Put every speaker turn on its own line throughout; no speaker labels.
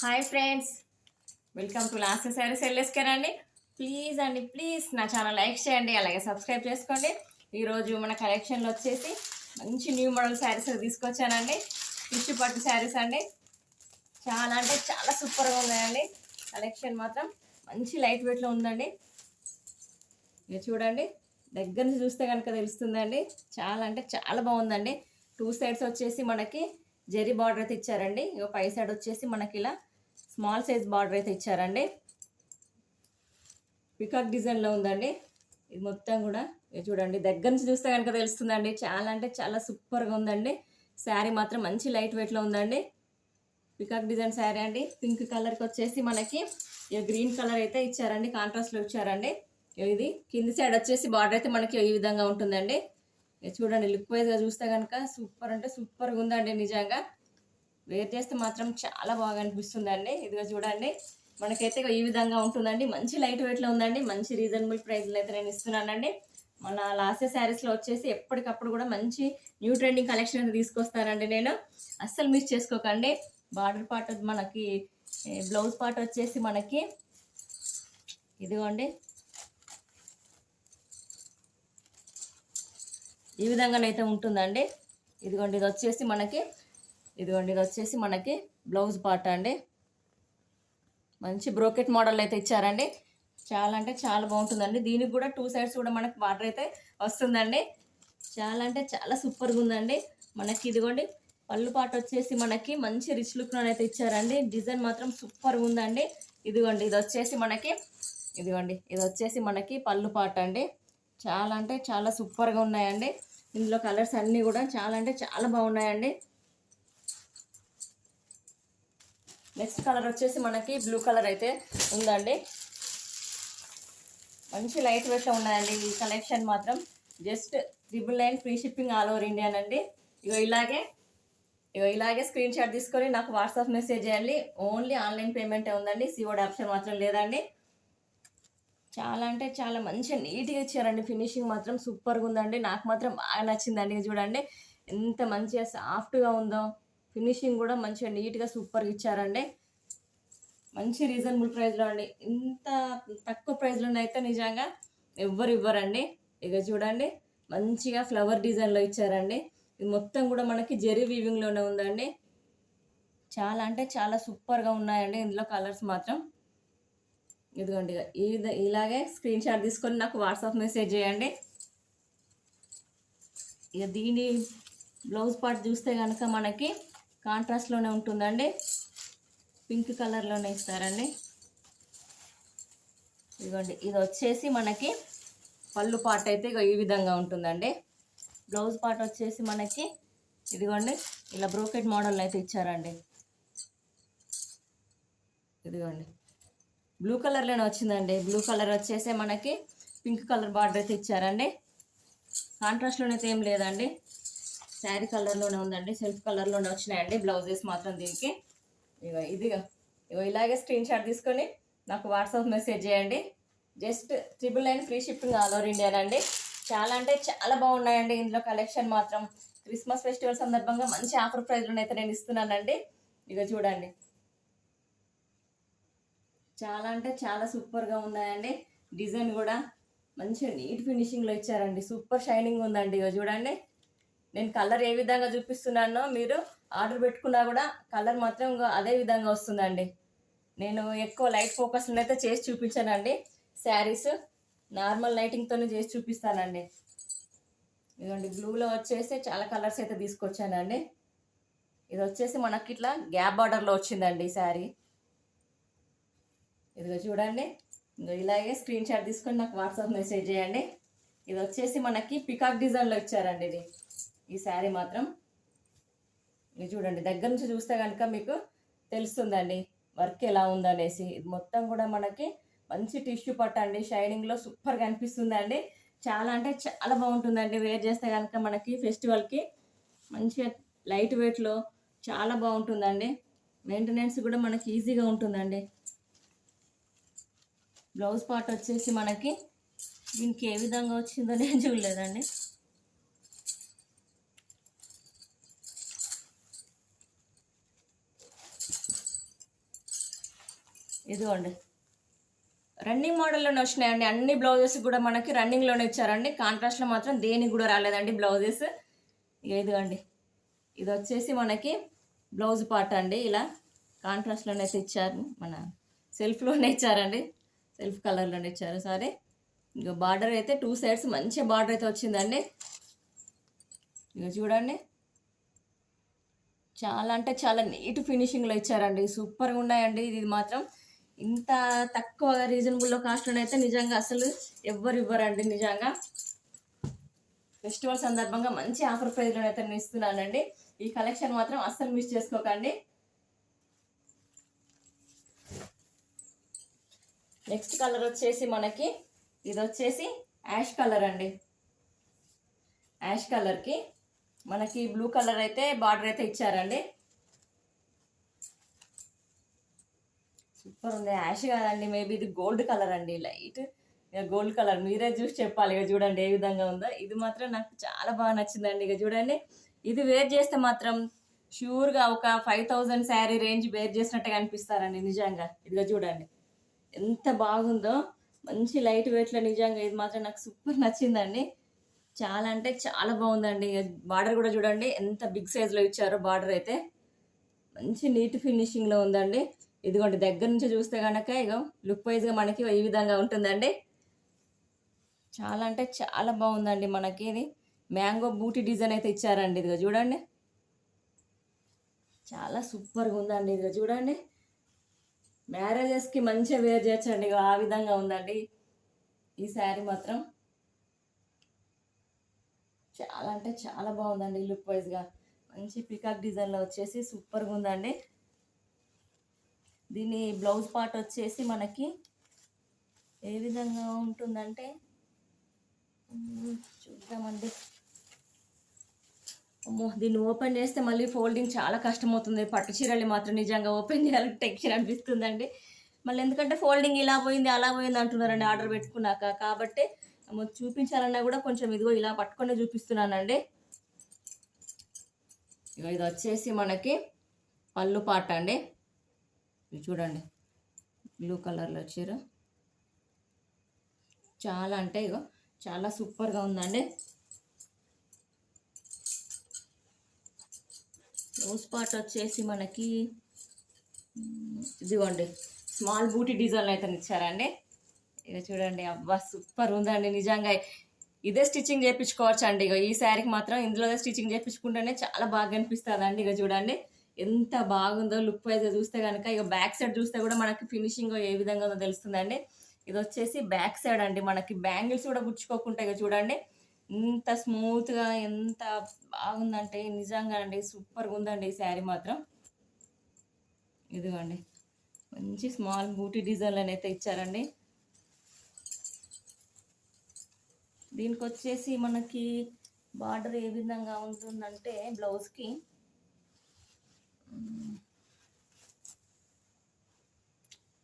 Hi friends, welcome to last sarees LSK అండి. Please నా channel like చేయండి, అలాగే సబ్స్క్రైబ్ చేసుకోండి. ఈరోజు మన కలెక్షన్లో వచ్చేసి మంచి న్యూ మోడల్ శారీస్ తీసుకొచ్చానండి. టిష్యూ పట్టు శారీస్ అండి. చాలా అంటే చాలా సూపర్గా ఉన్నాయండి. కలెక్షన్ మాత్రం మంచి లైట్ వెయిట్లో ఉందండి. ఇది చూడండి, దగ్గర నుంచి చూస్తే కనుక తెలుస్తుందండి. చాలా అంటే చాలా బాగుందండి. టూ సైడ్స్ వచ్చేసి మనకి జెరీ బార్డర్ అయితే ఇచ్చారండి. ఇక పై సైడ్ వచ్చేసి మనకి ఇలా స్మాల్ సైజ్ బార్డర్ అయితే ఇచ్చారండి. పికాక్ డిజైన్లో ఉందండి. ఇది మొత్తం కూడా చూడండి, దగ్గర నుంచి చూస్తే కనుక తెలుస్తుందండి. చాలా అంటే చాలా సూపర్గా ఉందండి. శారీ మాత్రం మంచి లైట్ వెయిట్లో ఉందండి. పికాక్ డిజైన్ శారీ అండి. పింక్ కలర్కి వచ్చేసి మనకి ఇక గ్రీన్ కలర్ అయితే ఇచ్చారండి, కాంట్రాస్ట్లో ఇచ్చారండి. ఇది కింది సైడ్ వచ్చేసి బార్డర్ అయితే మనకి ఈ విధంగా ఉంటుందండి. చూడండి, లుక్ వైజ్గా చూస్తే కనుక సూపర్ అంటే సూపర్గా ఉందండి. నిజంగా వేర్ చేస్తే మాత్రం చాలా బాగా అనిపిస్తుందండి. ఇదిగో చూడండి, మనకైతే ఈ విధంగా ఉంటుందండి. మంచి లైట్ వెయిట్లో ఉందండి. మంచి రీజనబుల్ ప్రైస్లో అయితే నేను ఇస్తున్నానండి. మన లాస్ట్ శారీస్లో వచ్చేసి ఎప్పటికప్పుడు కూడా మంచి న్యూ ట్రెండింగ్ కలెక్షన్ అయితే తీసుకొస్తానండి. నేను అస్సలు మిస్ చేసుకోకండి. బార్డర్ పార్ట్ మనకి బ్లౌజ్ పార్ట్ వచ్చేసి మనకి ఇదిగోండి ఈ విధంగానైతే ఉంటుందండి. ఇదిగోండి, ఇది వచ్చేసి మనకి బ్లౌజ్ పార్ట్ అండి. మంచి బ్రోకెట్ మోడల్ అయితే ఇచ్చారండి. చాలా అంటే చాలా బాగుంటుందండి. దీనికి కూడా టూ సైడ్స్ కూడా మనకి బార్డర్ అయితే వస్తుందండి. చాలా అంటే చాలా సూపర్గా ఉందండి. మనకి ఇదిగోండి పళ్ళు పాట వచ్చేసి మనకి మంచి రిచ్ లుక్ అయితే ఇచ్చారండి. డిజైన్ మాత్రం సూపర్గా ఉందండి. ఇదిగోండి, ఇది వచ్చేసి మనకి పళ్ళు పాట అండి. చాలా అంటే చాలా సూపర్గా ఉన్నాయండి. ఇందులో కలర్స్ అన్నీ కూడా చాలా అంటే చాలా బాగున్నాయండి. నెక్స్ట్ కలర్ వచ్చేసి మనకి బ్లూ కలర్ అయితే ఉందండి. మంచి లైట్ వెయిట్లో ఉన్నాయండి. ఈ కలెక్షన్ మాత్రం just 999 free shipping all over India అండి. ఇలాగే స్క్రీన్ షాట్ తీసుకొని నాకు వాట్సాప్ మెసేజ్ చేయండి. ఓన్లీ ఆన్లైన్ పేమెంటే ఉందండి, సిఓడి ఆప్షన్ మాత్రం లేదండి. చాలా అంటే చాలా మంచిగా నీట్గా ఇచ్చారండి. ఫినిషింగ్ మాత్రం సూపర్గా ఉందండి. నాకు మాత్రం బాగా నచ్చిందండి. చూడండి ఎంత మంచిగా సాఫ్ట్గా ఉందో. ఫినిషింగ్ కూడా మంచిగా నీట్గా సూపర్గా ఇచ్చారండి. మంచి రీజనబుల్ ప్రైస్లో అండి. ఇంత తక్కువ ప్రైస్లో అయితే నిజంగా ఎవ్వరు ఇవ్వరండి. ఇక చూడండి, మంచిగా ఫ్లవర్ డిజైన్లో ఇచ్చారండి. ఇది మొత్తం కూడా మనకి జెరీ వీవింగ్లోనే ఉందండి. చాలా అంటే చాలా సూపర్గా ఉన్నాయండి. ఇందులో కలర్స్ మాత్రం ఇదిగోండి, ఇలాగే స్క్రీన్ షాట్ తీసుకొని నాకు వాట్సాప్ మెసేజ్ చేయండి. ఇక దీని బ్లౌజ్ పార్ట్ చూస్తే కనుక మనకి కాంట్రాస్ట్లోనే ఉంటుందండి. పింక్ కలర్లోనే ఇస్తారండి. ఇదిగోండి, ఇది వచ్చేసి మనకి పళ్ళు పార్ట్ అయితే ఈ విధంగా ఉంటుందండి. బ్లౌజ్ పార్ట్ వచ్చేసి మనకి ఇదిగోండి ఇలా బ్రోకెట్ మోడల్ అయితే ఇచ్చారండి. ఇదిగోండి, బ్లూ కలర్లోనే వచ్చిందండి. బ్లూ కలర్ వచ్చేసి మనకి పింక్ కలర్ బార్డర్ అయితే ఇచ్చారండి. కాంట్రాస్ట్లోనే అయితే ఏం లేదండి, శారీ కలర్లోనే ఉందండి. సెల్ఫ్ కలర్లోనే వచ్చినాయండి బ్లౌజెస్ మాత్రం దీనికి. ఇలాగే స్క్రీన్ షాట్ తీసుకొని నాకు వాట్సాప్ మెసేజ్ చేయండి. Just 999 free shipping all over India అండి. చాలా అంటే చాలా బాగున్నాయండి. ఇందులో కలెక్షన్ మాత్రం క్రిస్మస్ ఫెస్టివల్ సందర్భంగా మంచి ఆఫర్ ప్రైస్లో అయితే నేను ఇస్తున్నానండి. ఇక చూడండి, చాలా అంటే చాలా సూపర్గా ఉన్నాయండి. డిజైన్ కూడా మంచిగా నీట్ ఫినిషింగ్లో ఇచ్చారండి. సూపర్ షైనింగ్ ఉందండి. ఇక చూడండి, నేను కలర్ ఏ విధంగా చూపిస్తున్నానో మీరు ఆర్డర్ పెట్టుకున్నా కూడా కలర్ మాత్రం అదే విధంగా వస్తుందండి. నేను ఎక్కువ లైట్ ఫోకస్లో అయితే చేసి చూపించానండి. శారీస్ నార్మల్ లైటింగ్తోనే చేసి చూపిస్తానండి. ఇదిగోండి, బ్లూలో వచ్చేసి చాలా కలర్స్ అయితే తీసుకొచ్చానండి. ఇది వచ్చేసి మనకి ఇట్లా గ్యాప్ బార్డర్లో వచ్చిందండి ఈ శారీ. ఇదిగో చూడండి, ఇలాగే స్క్రీన్ షాట్ తీసుకొని నాకు వాట్సాప్ మెసేజ్ చేయండి. ఇది వచ్చేసి మనకి పికాక్ డిజైన్లో ఇచ్చారండి. ఈ శారీ మాత్రం ఇది చూడండి, దగ్గర నుంచి చూస్తే కనుక మీకు తెలుస్తుందండి వర్క్ ఎలా ఉందనేసి. ఇది మొత్తం కూడా మనకి మంచి టిష్యూ పట్టండి. షైనింగ్లో సూపర్గా అనిపిస్తుందండి. చాలా అంటే చాలా బాగుంటుందండి. వేర్ చేస్తే కనుక మనకి ఫెస్టివల్కి మంచిగా లైట్ వెయిట్లో చాలా బాగుంటుందండి. మెయింటెనెన్స్ కూడా మనకి ఈజీగా ఉంటుందండి. బ్లౌజ్ పార్ట్ వచ్చేసి మనకి దీనికి ఏ విధంగా వచ్చిందో నేను చూడలేదండి. ఇదిగోండి రన్నింగ్ మోడల్లోనే వచ్చినాయండి. అన్ని బ్లౌజెస్ కూడా మనకి రన్నింగ్లోనే ఇచ్చారండి. కాంట్రాస్ట్లో మాత్రం దేనికి కూడా రాలేదండి బ్లౌజెస్. ఇదిగోండి ఇది వచ్చేసి మనకి బ్లౌజ్ పార్ట్ అండి. ఇలా కాంట్రాస్ట్లోనే అయితే ఇచ్చారు, మన సెల్ఫ్లోనే ఇచ్చారండి, సెల్ఫ్ కలర్లోనే ఇచ్చారు సారీ. ఇక బార్డర్ అయితే 2 సైడ్స్ మంచి బార్డర్ అయితే వచ్చిందండి. ఇక చూడండి చాలా అంటే చాలా నీట్ ఫినిషింగ్లో ఇచ్చారండి. సూపర్గా ఉన్నాయండి. ఇది మాత్రం ఇంత తక్కువ రీజనబుల్లో కాస్ట్లోనే అయితే నిజంగా అసలు ఎవ్వరు ఇవ్వరండి. నిజంగా ఫెస్టివల్ సందర్భంగా మంచి ఆఫర్ ప్రైస్లో అయితే నేను ఇస్తున్నానండి. ఈ కలెక్షన్ మాత్రం అస్సలు మిస్ చేసుకోకండి. నెక్స్ట్ కలర్ వచ్చేసి మనకి ఇది వచ్చేసి యాష్ కలర్ అండి. యాష్ కలర్కి మనకి బ్లూ కలర్ అయితే బార్డర్ అయితే ఇచ్చారండి. సూపర్ ఉంది. యాష్ కాదండి, మేబీ ఇది గోల్డ్ కలర్ అండి, లైట్ ఇక గోల్డ్ కలర్. మీరే చూసి చెప్పాలి. ఇక చూడండి ఏ విధంగా ఉందో. ఇది మాత్రం నాకు చాలా బాగా నచ్చిందండి. ఇక చూడండి ఇది వేర్ చేస్తే మాత్రం ష్యూర్గా ఒక 5000 శారీ రేంజ్ వేర్ చేసినట్టుగా అనిపిస్తారండి నిజంగా. ఇదిగో చూడండి ఎంత బాగుందో, మంచి లైట్ వెయిట్లో. నిజంగా ఇది మాత్రం నాకు సూపర్ నచ్చిందండి. చాలా అంటే చాలా బాగుందండి. బార్డర్ కూడా చూడండి ఎంత బిగ్ సైజ్లో ఇచ్చారో. బార్డర్ అయితే మంచి నీట్ ఫినిషింగ్లో ఉందండి. ఇదిగోండి దగ్గర నుంచి చూస్తే కనుక ఇగో లుక్ వైజ్గా మనకి ఈ విధంగా ఉంటుందండి. చాలా అంటే చాలా బాగుందండి. మనకి ఇది మ్యాంగో బూటీ డిజైన్ అయితే ఇచ్చారండి. ఇదిగో చూడండి చాలా సూపర్గా ఉందండి. ఇదిగో చూడండి మ్యారేజెస్కి మంచిగా వేర్ చేయొచ్చండి. ఇక ఆ విధంగా ఉందండి ఈ శారీ మాత్రం. చాలా అంటే చాలా బాగుందండి లుక్ వైజ్గా. మంచి పికాక్ డిజైన్లో వచ్చేసి సూపర్గా ఉందండి. దీని బ్లౌజ్ పార్ట్ వచ్చేసి మనకి ఏ విధంగా ఉంటుందంటే చూద్దామండి. అమ్మో దీన్ని ఓపెన్ చేస్తే మళ్ళీ ఫోల్డింగ్ చాలా కష్టమవుతుంది. పట్టు చీరలు మాత్రం నిజంగా ఓపెన్ చేయాలంటే టెన్షన్ అనిపిస్తుందండి. మళ్ళీ ఎందుకంటే ఫోల్డింగ్ ఇలా పోయింది అలా పోయింది అంటున్నారండి ఆర్డర్ పెట్టుకున్నాక. కాబట్టి చూపించాలన్నా కూడా కొంచెం ఇదిగో ఇలా పట్టుకొని చూపిస్తున్నానండి. ఇక ఇది వచ్చేసి మనకి పళ్ళు పాట అండి. ఇది చూడండి బ్లూ కలర్లో చీర చాలా అంటే ఇగో చాలా సూపర్గా ఉందండి. బ్లౌజ్ పార్ట్ వచ్చేసి మనకి ఇదిగోండి స్మాల్ బూటీ డిజైన్లో అయితే ఇచ్చారండి. ఇక చూడండి అబ్బా సూపర్ ఉందండి నిజంగా. ఇదే స్టిచ్చింగ్ చేయించుకోవచ్చు అండి. ఇక ఈ శారీకి మాత్రం ఇందులో స్టిచ్చింగ్ చేయించుకుంటేనే చాలా బాగా అనిపిస్తుంది అండి. ఇక చూడండి ఎంత బాగుందో లుక్ వైజ్ చూస్తే కనుక. ఇక బ్యాక్ సైడ్ చూస్తే కూడా మనకి ఫినిషింగ్ ఏ విధంగా ఉందో తెలుస్తుందండి. ఇది వచ్చేసి బ్యాక్ సైడ్ అండి. మనకి బ్యాంగిల్స్ కూడా గుచ్చుకోకుండా ఇక చూడండి ఎంత స్మూత్గా ఎంత బాగుందంటే నిజంగా అండి సూపర్గా ఉందండి ఈ శారీ మాత్రం. ఇదిగోండి మంచి స్మాల్ బూటీ డిజైన్లు అయితే ఇచ్చారండి. దీనికి వచ్చేసి మనకి బార్డర్ ఏ విధంగా ఉంటుందంటే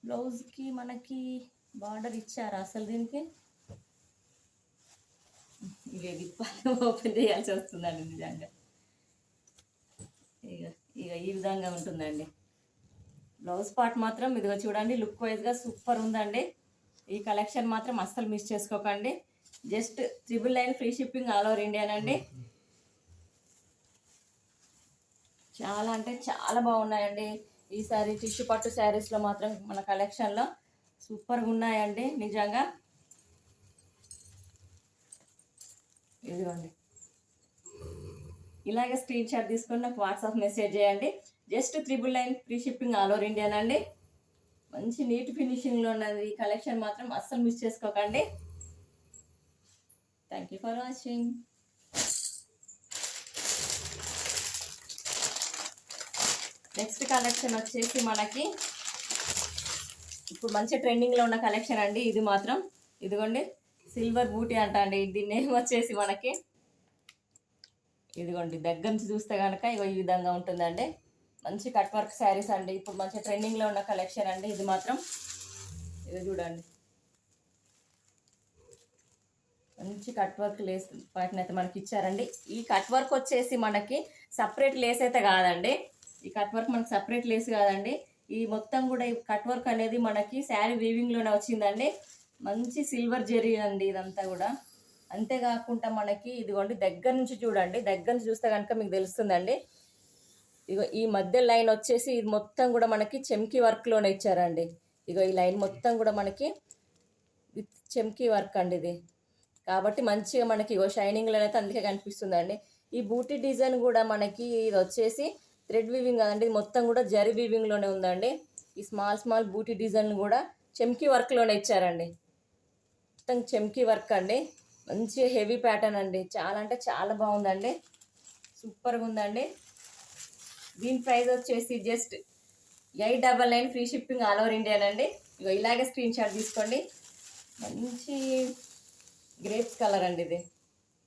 బ్లౌజ్కి మనకి బార్డర్ ఇచ్చారా అసలు? దీనికి ఇక విప్పాలి ఓపెన్ చేయాల్సి వస్తుందండి నిజంగా. ఇక ఇక ఈ విధంగా ఉంటుందండి బ్లౌజ్ పార్ట్ మాత్రం. ఇదిగో చూడండి లుక్ వైజ్గా సూపర్ ఉందండి. ఈ కలెక్షన్ మాత్రం అస్సలు మిస్ చేసుకోకండి. Just 999 free shipping all over ఇండియానండి. చాలా అంటే చాలా బాగున్నాయండి ఈసారి టిష్యూ పట్టు శారీస్లో మాత్రం మన కలెక్షన్లో సూపర్గా ఉన్నాయండి నిజంగా. ఇదిగోండి ఇలాగే స్క్రీన్ షాట్ తీసుకొని నాకు వాట్సాప్ మెసేజ్ చేయండి. Just 999 free shipping all over ఇండియానండి. మంచి నీట్ ఫినిషింగ్లో ఉన్నది ఈ కలెక్షన్ మాత్రం అస్సలు మిస్ చేసుకోకండి. Thank you for watching. Next collection వచ్చేసి మనకి ఇప్పుడు మంచి ట్రెండింగ్లో ఉన్న కలెక్షన్ అండి. ఇది మాత్రం ఇదిగోండి సిల్వర్ బూటీ అంట అండి. దీని నేమ్ వచ్చేసి మనకి ఇదిగోండి దగ్గర నుంచి చూస్తే కనుక ఇగో ఈ విధంగా ఉంటుందండి. మంచి కట్ వర్క్ శారీస్ అండి. ఇప్పుడు మంచి ట్రెండింగ్లో ఉన్న కలెక్షన్ అండి ఇది మాత్రం. ఇది చూడండి మంచి కట్ వర్క్ లేస్ వాటిని అయితే మనకి ఇచ్చారండి. ఈ కట్ వర్క్ వచ్చేసి మనకి సపరేట్ లేస్ అయితే కాదండి. ఈ కట్ వర్క్ మనకి సపరేట్ లేస్ కాదండి. ఈ మొత్తం కూడా ఈ కట్ వర్క్ అనేది మనకి శారీ వీవింగ్లోనే వచ్చిందండి. మంచి సిల్వర్ జెరీ అండి ఇదంతా కూడా. అంతేకాకుండా మనకి ఇదిగోండి దగ్గర నుంచి చూడండి, దగ్గర నుంచి చూస్తే కనుక మీకు తెలుస్తుందండి. ఇగో ఈ మధ్య లైన్ వచ్చేసి ఇది మొత్తం కూడా మనకి చెమ్కీ వర్క్లోనే ఇచ్చారండి. ఇగో ఈ లైన్ మొత్తం కూడా మనకి విత్ చెమ్కీ వర్క్ అండి ఇది. కాబట్టి మంచిగా మనకి ఇగో షైనింగ్లో అయితే అందుకే కనిపిస్తుందండి. ఈ బూటీ డిజైన్ కూడా మనకి ఇది వచ్చేసి థ్రెడ్ వీవింగ్ కదండి, ఇది మొత్తం కూడా జరీ వీవింగ్లోనే ఉందండి. ఈ స్మాల్ స్మాల్ బూటీ డిజైన్ కూడా చెమ్కీ వర్క్లోనే ఇచ్చారండి. మొత్తం చెమ్కీ వర్క్ అండి, మంచి హెవీ ప్యాటర్న్ అండి. చాలా అంటే చాలా బాగుందండి, సూపర్గా ఉందండి. దీని ప్రైస్ వచ్చేసి just 899 free shipping all over ఇండియానండి. ఇగో ఇలాగే స్క్రీన్ షాట్ తీసుకోండి. మంచి గ్రేప్స్ కలర్ అండి ఇది.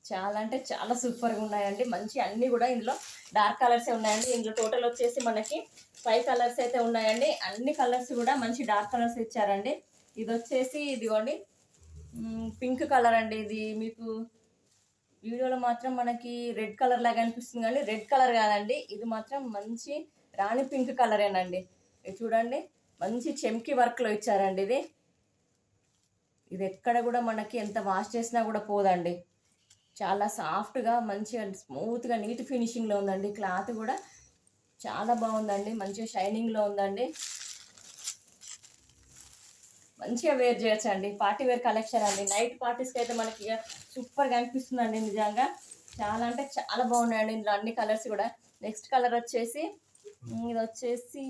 చాలా అంటే చాలా సూపర్గా ఉన్నాయండి. మంచి అన్నీ కూడా ఇందులో డార్క్ కలర్సే ఉన్నాయండి. ఇందులో టోటల్ వచ్చేసి మనకి 5 కలర్స్ అయితే ఉన్నాయండి. అన్ని కలర్స్ కూడా మంచి డార్క్ కలర్స్ ఇచ్చారండి. ఇది వచ్చేసి ఇదిగోండి పింక్ కలర్ అండి. ఇది మీకు వీడియోలో మాత్రం మనకి రెడ్ కలర్ లాగా అనిపిస్తుంది, కానీ రెడ్ కలర్ కాదండి, ఇది మాత్రం మంచి రాణి పింక్ కలరేనండి. ఇది చూడండి, మంచి చెమ్కి వర్క్లో ఇచ్చారండి. ఇది ఎక్కడ కూడా మనకి ఎంత వాష్ చేసినా కూడా పోదండి. చాలా సాఫ్ట్గా మంచిగా స్మూత్గా నీట్ ఫినిషింగ్లో ఉందండి. క్లాత్ కూడా చాలా బాగుందండి, మంచిగా షైనింగ్లో ఉందండి. మంచిగా వేర్ చేయొచ్చు అండి, పార్టీ వేర్ కలెక్షన్ అండి. నైట్ పార్టీస్కి అయితే మనకి సూపర్గా అనిపిస్తుందండి నిజంగా. చాలా అంటే చాలా బాగున్నాయండి ఇందులో అన్ని కలర్స్ కూడా. నెక్స్ట్ కలర్ వచ్చేసి ఇది వచ్చేసి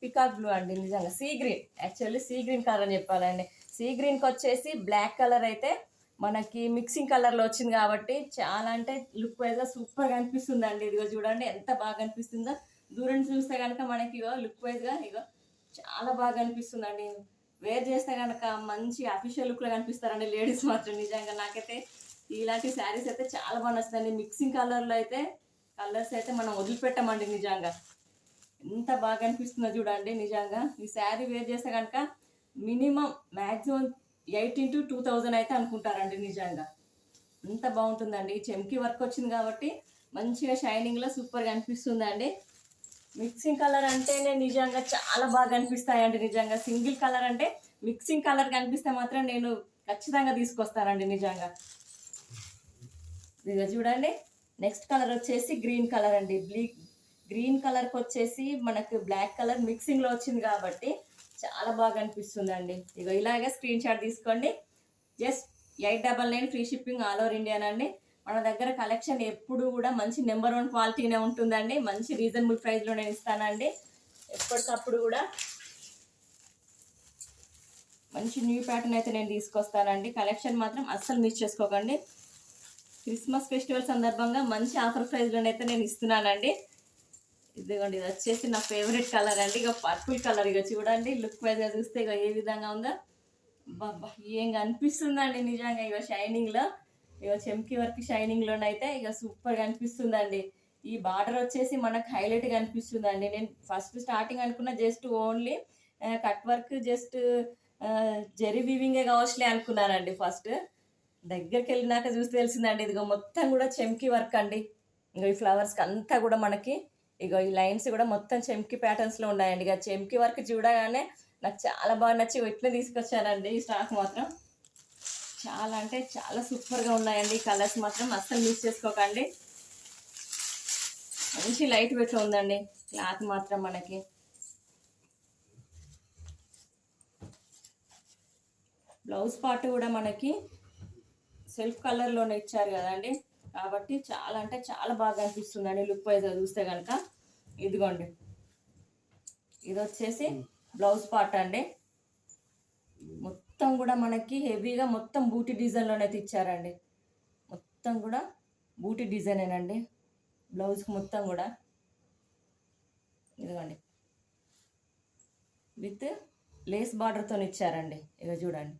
పికాక్ బ్లూ అండి. నిజంగా sea green, actually sea green colour అని చెప్పాలండి. సీ గ్రీన్కి వచ్చేసి బ్లాక్ కలర్ అయితే మనకి మిక్సింగ్ కలర్లో వచ్చింది కాబట్టి చాలా అంటే లుక్ వైజ్గా సూపర్గా అనిపిస్తుంది అండి. ఇదిగో చూడండి ఎంత బాగా అనిపిస్తుందో. దూరం నుంచి చూస్తే కనుక మనకి ఇగో లుక్ వైజ్గా ఇగో చాలా బాగా అనిపిస్తుందండి. వేర్ చేస్తే కనుక మంచి అఫీషియల్ లుక్లో కనిపిస్తారండి లేడీస్ మాత్రం. నిజంగా నాకైతే ఇలాంటి శారీస్ అయితే చాలా బాగా నచ్చుతుంది. మిక్సింగ్ కలర్లో అయితే కలర్స్ అయితే మనం వదిలిపెట్టమండి. నిజంగా ఎంత బాగా అనిపిస్తుందో చూడండి. నిజంగా ఈ శారీ వేర్ చేస్తే కనుక మినిమం మ్యాక్సిమం 18 to 2000 అయితే అనుకుంటారండి. నిజంగా ఎంత బాగుంటుందండి. చెమ్కి వర్క్ వచ్చింది కాబట్టి మంచిగా షైనింగ్లో సూపర్గా అనిపిస్తుందండి. మిక్సింగ్ కలర్ అంటేనే నిజంగా చాలా బాగా అనిపిస్తాయండి. నిజంగా సింగిల్ కలర్ అంటే మిక్సింగ్ కలర్ కనిపిస్తే మాత్రం నేను ఖచ్చితంగా తీసుకొస్తానండి నిజంగా. ఇదిగో చూడండి, నెక్స్ట్ కలర్ వచ్చేసి గ్రీన్ కలర్ అండి. గ్రీన్ కలర్కి వచ్చేసి మనకు బ్లాక్ కలర్ మిక్సింగ్లో వచ్చింది కాబట్టి చాలా బాగా అనిపిస్తుందండి. ఇగో ఇలాగే స్క్రీన్ షాట్ తీసుకోండి. Just 899 free shipping all over ఇండియానండి. మన దగ్గర కలెక్షన్ ఎప్పుడు కూడా మంచి నెంబర్ 1 క్వాలిటీనే ఉంటుందండి. మంచి రీజనబుల్ ప్రైస్లో నేను ఇస్తానండి. ఎప్పటికప్పుడు కూడా మంచి న్యూ ప్యాటర్న్ అయితే నేను తీసుకొస్తానండి. కలెక్షన్ మాత్రం అస్సలు మిస్ చేసుకోకండి. క్రిస్మస్ ఫెస్టివల్ సందర్భంగా మంచి ఆఫర్ ప్రైస్లోనైతే నేను ఇస్తున్నానండి. ఇదిగోండి, ఇది వచ్చేసి నా ఫేవరెట్ కలర్ అండి. ఇక పర్పుల్ కలర్. ఇక చూడండి లుక్ వైజ్గా చూస్తే ఇక ఏ విధంగా ఉందో బాబా ఏం కనిపిస్తుందండి నిజంగా. ఇక షైనింగ్లో ఇక చెమ్కి వర్క్ షైనింగ్లోనైతే ఇక సూపర్గా అనిపిస్తుందండి. ఈ బార్డర్ వచ్చేసి మనకు హైలైట్గా అనిపిస్తుందండి. నేను ఫస్ట్ స్టార్టింగ్ అనుకున్న just only cut work just zari వీవింగే కావచ్చులే అనుకున్నానండి. ఫస్ట్ దగ్గరికి వెళ్ళినాక చూస్తే తెలిసిందండి ఇదిగో మొత్తం కూడా చెమ్కి వర్క్ అండి. ఇక ఈ ఫ్లవర్స్కి అంతా కూడా మనకి ఇక ఈ లైన్స్ కూడా మొత్తం చెమ్కి ప్యాటర్న్స్లో ఉన్నాయండి. ఇక చెమ్కి వర్క్ చూడగానే నాకు చాలా బాగా నచ్చి ఇట్లా తీసుకొచ్చానండి. ఈ స్టాక్ మాత్రం చాలా అంటే చాలా సూపర్గా ఉన్నాయండి. ఈ కలర్స్ మాత్రం అస్సలు మిస్ చేసుకోకండి. మంచి లైట్ వెయిట్లో ఉందండి క్లాత్ మాత్రం. మనకి బ్లౌజ్ పార్ట్ కూడా మనకి సెల్ఫ్ కలర్లోనే ఇచ్చారు కదండి, కాబట్టి చాలా అంటే చాలా బాగా అనిపిస్తుందండి లుక్ వైజ్గా చూస్తే కనుక. ఇదిగోండి, ఇది వచ్చేసి బ్లౌజ్ పార్ట్ అండి. మొత్తం కూడా మనకి హెవీగా మొత్తం బూటీ డిజైన్లోనైతే ఇచ్చారండి. మొత్తం కూడా బూటీ డిజైనేనండి బ్లౌజ్కి మొత్తం కూడా. ఇదిగోండి, విత్ లేస్ బార్డర్తో ఇచ్చారండి. ఇక చూడండి,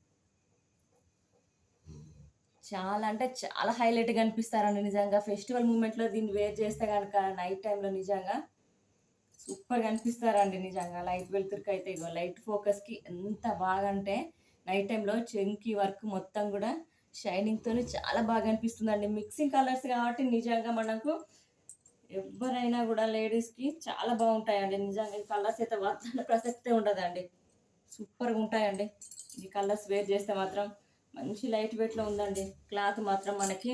చాలా అంటే చాలా హైలైట్గా అనిపిస్తారండి నిజంగా. ఫెస్టివల్ మూమెంట్లో దీన్ని వేర్ చేస్తే కనుక నైట్ టైంలో నిజంగా సూపర్గా అనిపిస్తారండి నిజంగా. లైట్ వెలుతురికి అయితే ఇగో లైట్ ఫోకస్కి ఎంత బాగా అంటే నైట్ టైంలో చెంకి వర్క్ మొత్తం కూడా షైనింగ్తో చాలా బాగా అనిపిస్తుందండి. మిక్సింగ్ కలర్స్ కాబట్టి నిజంగా మనకు ఎవరైనా కూడా లేడీస్కి చాలా బాగుంటాయండి నిజంగా. ఈ కలర్స్ అయితే వద్దన్న ప్రసక్తే ఉండదండి. సూపర్గా ఉంటాయండి ఈ కలర్స్ వేర్ చేస్తే మాత్రం. మంచి లైట్ వెయిట్లో ఉందండి క్లాత్ మాత్రం మనకి.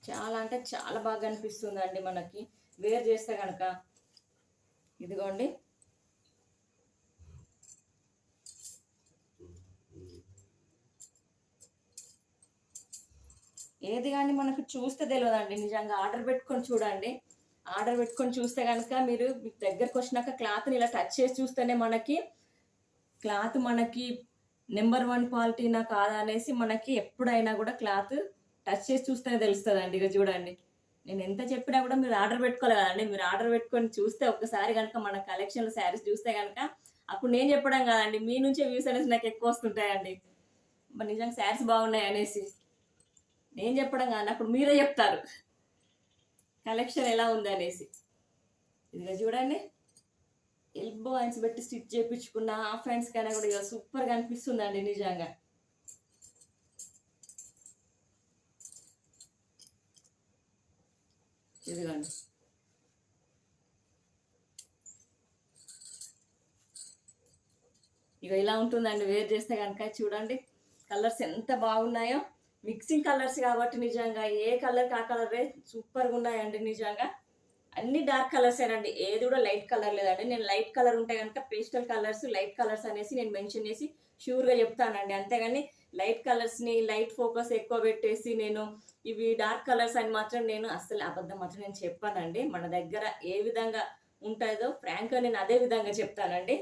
చాలా అంటే చాలా బాగా అనిపిస్తుందండి మనకి వేర్ చేస్తే కనుక. ఇదిగోండి, ఏది కానీ మనకు చూస్తే తెలియదండి నిజంగా. ఆర్డర్ పెట్టుకొని చూడండి. ఆర్డర్ పెట్టుకొని చూస్తే కనుక మీరు మీకు దగ్గరకు వచ్చినాక క్లాత్ని ఇలా టచ్ చేసి చూస్తేనే మనకి క్లాత్ మనకి నెంబర్ 1 క్వాలిటీనా కాదా అనేసి మనకి ఎప్పుడైనా కూడా క్లాత్ టచ్ చేసి చూస్తేనే తెలుస్తుందండి. ఇక చూడండి, నేను ఎంత చెప్పినా కూడా మీరు ఆర్డర్ పెట్టుకోవాలి కదండి. మీరు ఆర్డర్ పెట్టుకొని చూస్తే ఒక్కసారి కనుక మన కలెక్షన్లో శారీస్ చూస్తే కనుక అప్పుడు నేను చెప్పడం కాదండి, మీ నుంచే వ్యూస్ అనేసి నాకు ఎక్కువ వస్తుంటాయండి. మరి నిజంగా శారీస్ బాగున్నాయి అనేసి నేను చెప్పడం కాదు, అప్పుడు మీరే చెప్తారు కలెక్షన్ ఎలా ఉంది అనేసి. ఇదిగా చూడండి, ఎల్బో హ్యాండ్స్ పెట్టి స్టిచ్ చేయించుకున్న హాఫ్ హ్యాండ్స్ కన్నా కూడా ఇక సూపర్గా అనిపిస్తుందండి నిజంగా. ఇదిగోండి, ఇక ఇలా ఉంటుందండి వేర్ చేస్తే కనుక. చూడండి కలర్స్ ఎంత బాగున్నాయో, మిక్సింగ్ కలర్స్ కాబట్టి నిజంగా ఏ కలర్కి ఆ కలరే సూపర్గా ఉన్నాయండి నిజంగా. అన్ని డార్క్ కలర్సేనండి, ఏది కూడా లైట్ కలర్ లేదండి. నేను లైట్ కలర్ ఉంటే కనుక పేస్టల్ కలర్స్, లైట్ కలర్స్ అనేసి నేను మెన్షన్ చేసి షూర్గా చెప్తానండి. అంతేగాని లైట్ కలర్స్ని లైట్ ఫోకస్ ఎక్కువ పెట్టేసి నేను ఇవి డార్క్ కలర్స్ అని మాత్రం నేను అస్సలు అబద్ధం మాత్రం నేను చెప్పానండి. మన దగ్గర ఏ విధంగా ఉంటుందో ఫ్రాంక్గా నేను అదే విధంగా చెప్తానండి.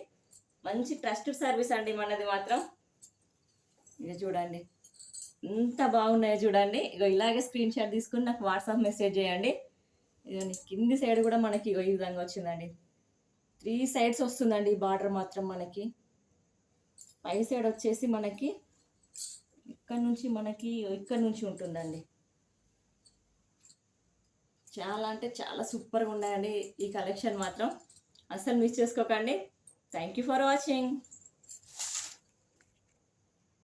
మంచి ట్రస్టెడ్ సర్వీస్ అండి మనది మాత్రం. ఇక చూడండి ఎంత బాగున్నాయో చూడండి. ఇక ఇలాగే స్క్రీన్ షాట్ తీసుకుని నాకు వాట్సాప్ మెసేజ్ చేయండి. ఇదండి, కింది సైడ్ కూడా మనకి ఈ విధంగా వచ్చిందండి. 3 సైడ్స్ వస్తుందండి ఈ బార్డర్ మాత్రం మనకి. పై సైడ్ వచ్చేసి మనకి ఇక్కడ నుంచి ఉంటుందండి. చాలా అంటే చాలా సూపర్గా ఉన్నాయండి ఈ కలెక్షన్ మాత్రం. అస్సలు మిస్ చేసుకోకండి. Thank you for watching.